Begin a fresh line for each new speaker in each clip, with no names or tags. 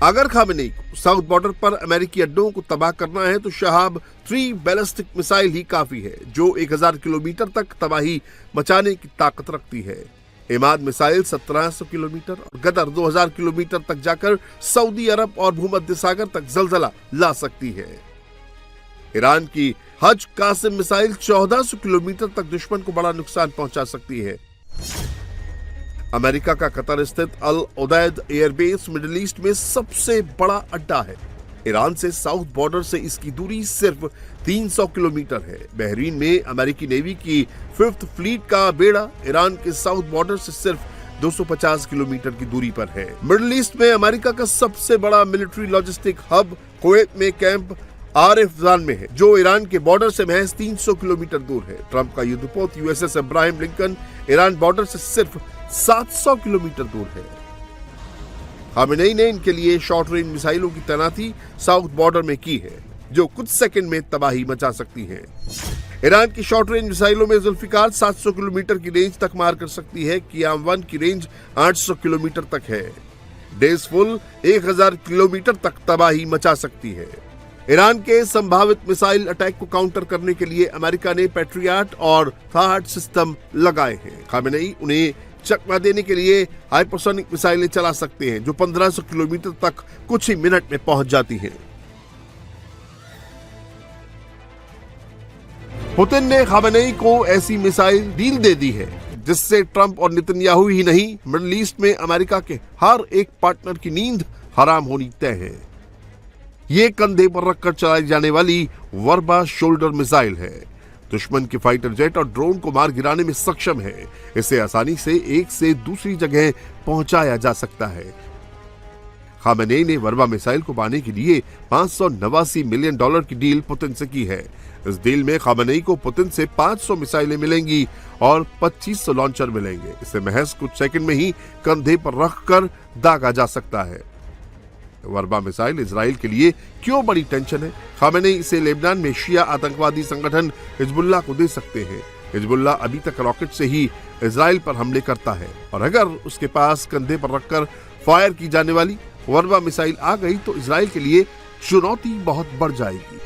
अगर खामेनेई को south border पर अमेरिकी अड्डों को तबाह करना है तो शहाब 3 बैलिस्टिक मिसाइल ही काफी है, जो 1000 किलोमीटर तक तबाही मचाने की ताकत रखती है। इमाद मिसाइल 1700 किलोमीटर और गदर 2000 किलोमीटर तक जाकर सऊदी अरब और भूमध्य सागर तक जलजला ला सकती है। ईरान की हज कासिम मिसाइल 1400 किलोमीटर तक दुश्मन को बड़ा नुकसान पहुंचा सकती है। अमेरिका का कतर स्थित अल उदैद एयरबेस मिडिल ईस्ट में सबसे बड़ा अड्डा है। ईरान से साउथ बॉर्डर से इसकी दूरी सिर्फ 300 किलोमीटर है। बहरीन में अमेरिकी नेवी की 5th फ्लीट का बेड़ा ईरान के साउथ बॉर्डर से सिर्फ 250 किलोमीटर की दूरी पर है। मिडिल ईस्ट में अमेरिका का सबसे बड़ा मिलिट्री लॉजिस्टिक हब कुवैत में कैंप आरिफजान में है, जो ईरान के बॉर्डर से महज 300 किलोमीटर दूर है। ट्रंप का युद्धपोत USS Abraham Lincoln Iran border से सिर्फ 700 किलोमीटर दूर है। खामेनेई ने इनके लिए शॉर्ट रेंज मिसाइलों की तैनाती साउथ बॉर्डर में की है, जो कुछ सेकंड में तबाही मचा सकती है। ईरान की शॉर्ट रेंज मिसाइलों में जुल्फिकार 700 किलोमीटर की रेंज तक मार कर सकती है। कियाम-1 की रेंज 800 किलोमीटर तक है। डेज़फुल 1000 किलोमीटर तक तबाही मचा सकती है। ईरान के संभावित मिसाइल अटैक को काउंटर करने के लिए अमेरिका ने पैट्रियट और थाहड सिस्टम लगाए हैं। खामेनेई उन्हें चकमा देने के लिए हाइपरसोनिक मिसाइलें चला सकते हैं, जो 1500 किलोमीटर तक कुछ ही मिनट में पहुंच जाती हैं। पुतिन ने खामेनेई को ऐसी मिसाइल डील दे दी है जिससे ट्रंप और नेतन्याहू ही नहीं, मिडिल ईस्ट में अमेरिका के हर एक पार्टनर की नींद हराम होनी तय है। ये कंधे पर रखकर चलाई जाने वाली वर्बा शोल्डर मिसाइल है। दुश्मन के फाइटर जेट और ड्रोन को मार गिराने में सक्षम है। इसे आसानी से एक से दूसरी जगह पहुंचाया जा सकता है। खामेनेई ने वर्बा मिसाइल को पाने के लिए $589 मिलियन की डील पुतिन से की है। इस डील में खामेनेई को पुतिन से 500 मिसाइलें मिलेंगी और 2500 लॉन्चर मिलेंगे। इसे महज कुछ सेकंड में ही कंधे पर रखकर दागा जा सकता है। वर्बा मिसाइल इजराइल के लिए क्यों बड़ी टेंशन है? खामेनेई इसे लेबनान में शिया आतंकवादी संगठन हिजबुल्लाह को दे सकते हैं। हिजबुल्लाह अभी तक रॉकेट से ही इजराइल पर हमले करता है, और अगर उसके पास कंधे पर रखकर फायर की जाने वाली वर्बा मिसाइल आ गई तो इजराइल के लिए चुनौती बहुत बढ़ जाएगी।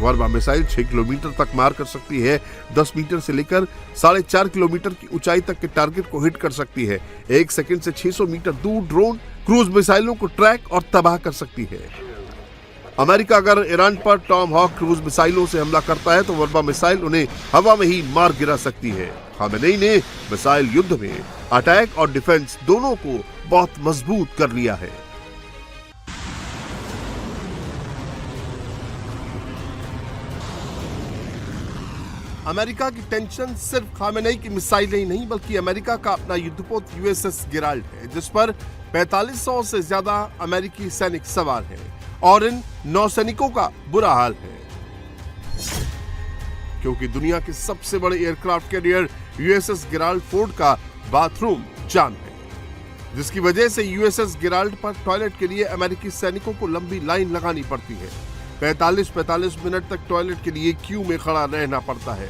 वर्बा मिसाइल 6 किलोमीटर तक मार कर सकती है। 10 मीटर से लेकर 4.5 किलोमीटर की ऊंचाई तक के टारगेट को हिट कर सकती है। 1 सेकंड से 600 मीटर दूर ड्रोन क्रूज मिसाइलों को ट्रैक और तबाह कर सकती है। अमेरिका अगर ईरान पर टॉम हॉक क्रूज मिसाइलों से हमला करता है तो वर्बा मिसाइल उन्हें हवा में ही मार गिरा सकती है। खामेनेई ने मिसाइल युद्ध में अटैक और डिफेंस दोनों को बहुत मजबूत कर लिया है। अमेरिका की टेंशन सिर्फ खामेनेई की मिसाइलें ही नहीं, बल्कि अमेरिका का अपना युद्धपोत यूएसएस गेराल्ड है, जिस पर 4500 से ज्यादा अमेरिकी सैनिक सवार हैं और इन नौसैनिकों का बुरा हाल है, क्योंकि दुनिया के सबसे बड़े aircraft carrier USS Gerald Ford का बाथरूम जाम है, जिसकी वजह से यूएसएस गेराल्ड पर टॉयलेट के लिए अमेरिकी सैनिकों को लंबी लाइन लगानी पड़ती है। 45 मिनट तक टॉयलेट के लिए क्यू में खड़ा रहना पड़ता है।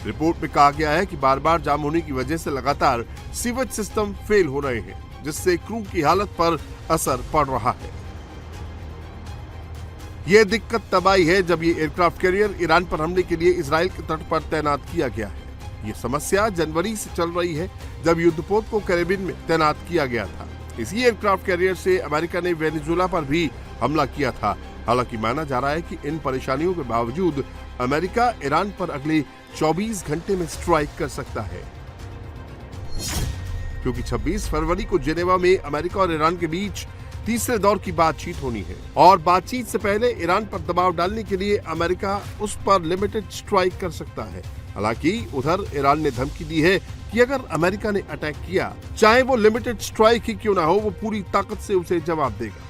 रिपोर्ट में कहा गया है कि बार बार जाम होने की वजह से लगातार सीवेज सिस्टम फेल हो रहे हैं, जिससे क्रू की हालत पर असर पड़ रहा है। यह दिक्कत तब आई है जब ये एयरक्राफ्ट कैरियर ईरान पर हमले के लिए इजराइल के तट पर तैनात किया गया है। ये समस्या जनवरी से चल रही है, जब युद्धपोत को कैरेबियन में तैनात किया गया था। इसी एयरक्राफ्ट कैरियर से अमेरिका ने वेनेजुएला पर भी हमला किया था। हालांकि माना जा रहा है कि इन परेशानियों के बावजूद अमेरिका ईरान पर अगले 24 घंटे में स्ट्राइक कर सकता है, क्योंकि 26 फरवरी को जेनेवा में अमेरिका और ईरान के बीच तीसरे दौर की बातचीत होनी है, और बातचीत से पहले ईरान पर दबाव डालने के लिए अमेरिका उस पर लिमिटेड स्ट्राइक कर सकता है। हालांकि उधर ईरान ने धमकी दी है कि अगर अमेरिका ने अटैक किया, चाहे वो लिमिटेड स्ट्राइक ही क्यों ना हो, वो पूरी ताकत से उसे जवाब देगा।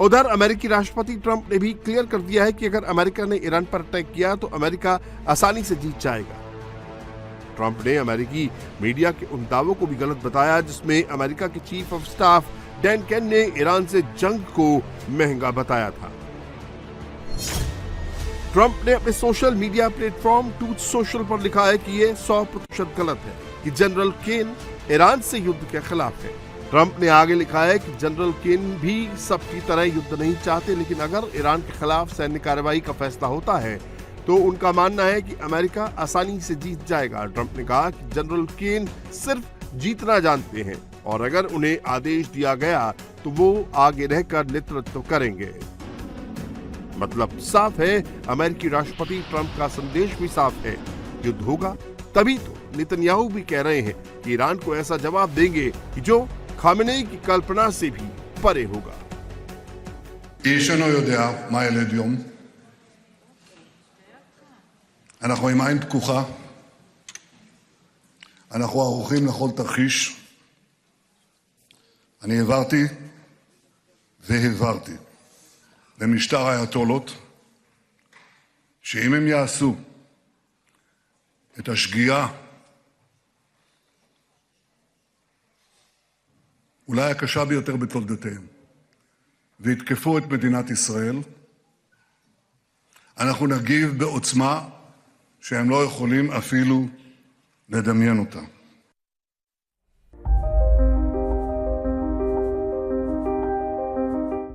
उधर अमेरिकी राष्ट्रपति ट्रंप ने भी क्लियर कर दिया है कि अगर अमेरिका ने ईरान पर अटैक किया तो अमेरिका आसानी से जीत जाएगा। ट्रंप ने अमेरिकी मीडिया के उन दावों को भी गलत बताया जिसमें अमेरिका के chief of staff Dan Caine ने ईरान से जंग को महंगा बताया था। ट्रंप ने अपने social media platform truth social पर लिखा है कि यह 100% गलत है कि जनरल केन ईरान से युद्ध के खिलाफ है। ट्रंप ने आगे लिखा है कि जनरल केन भी सबकी तरह युद्ध नहीं चाहते, लेकिन अगर ईरान के खिलाफ सैन्य कार्रवाई का फैसला होता है तो उनका मानना है कि अमेरिका आसानी से जीत जाएगा। ट्रंप ने कहा कि जनरल केन सिर्फ जीतना जानते हैं और अगर उन्हें आदेश दिया गया तो वो आगे रहकर नेतृत्व करेंगे। मतलब साफ है, अमेरिकी राष्ट्रपति ट्रंप का संदेश भी साफ है, युद्ध होगा। तभी तो नेतन्याहू भी कह रहे हैं कि ईरान को ऐसा जवाब देंगे कि जो खामेनेई की कल्पना से भी परे होगा।
איש אינו יודע מה ילד יום. אנחנו עם עין פקוחה. אנחנו ערוכים לכל תרחיש. אני העברתי והעברתי למשטר האייתולות שאם הם יעשו את השגיאה אולי הקשה ביותר בתולדותיהם, ויתקפו את מדינת ישראל, אנחנו נגיב בעוצמה שהם לא יכולים אפילו לדמיין אותה.